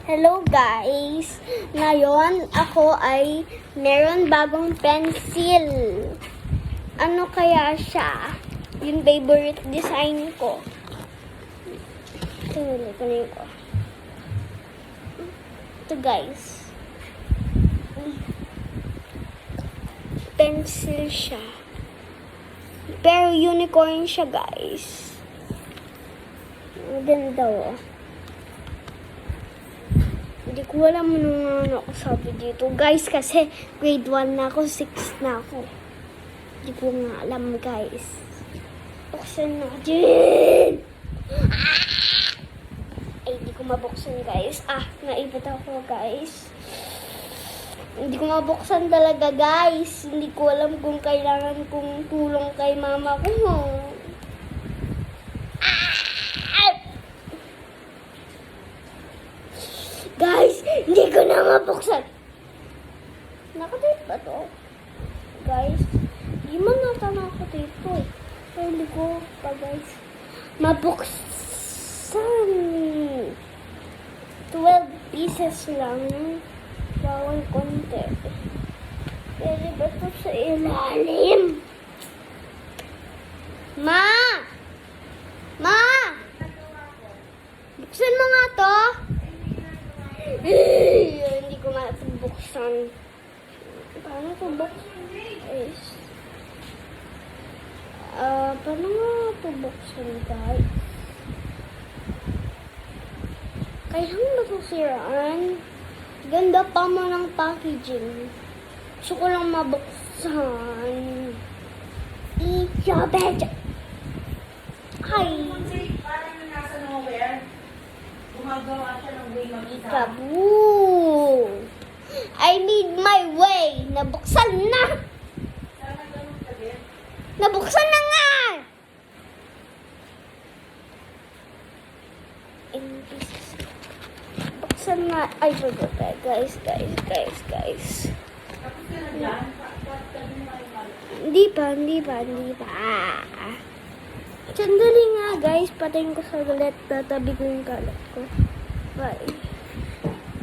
Hello guys! Ngayon ako ay meron bagong pencil. Ano kaya siya? Yung favorite design ko. Kunin ko. Ito guys. Pencil siya. Pero unicorn siya guys. Ang ganda oh. Hindi ko alam ano ako sabi dito. Guys, kasi grade 1 na ako, 6 na ako. Hindi ko nga alam, guys. Buksan natin! Ay, hindi ko mabuksan, guys. Naipit ako, guys. Hindi ko mabuksan talaga, guys. Hindi ko alam kung kailangan kong tulong kay mama ko. Guys, hindi ko na mabuksan. Nakatape ba to? Guys, di man nata nakatape to. Pero hindi ko pa guys mabuksan. 12 pieces lang. Bawal konti. Pwede ba to sa ilalim? Ma! Ma! Buksan mo nga to. Hindi ko nga ito buksan. Paano ito buksan? Paano nga ito buksan, guys? Kaya ba ito siraan? Ganda pa mo ng packaging. Gusto ko lang mabuksan. Isabedya! Hi! Parang nasa nowhere. Gumagawa siya ng way mag-isa. Kaboo! I need my way! Nabuksan na! Sana ganun sabi. Nabuksan na nga! Buksan na. Ay, guys. Tapos ka na dyan. Hindi pa. Sandali nga, guys. Patayin ko sa galet. Tatabi ko yung kalat ko. Bye.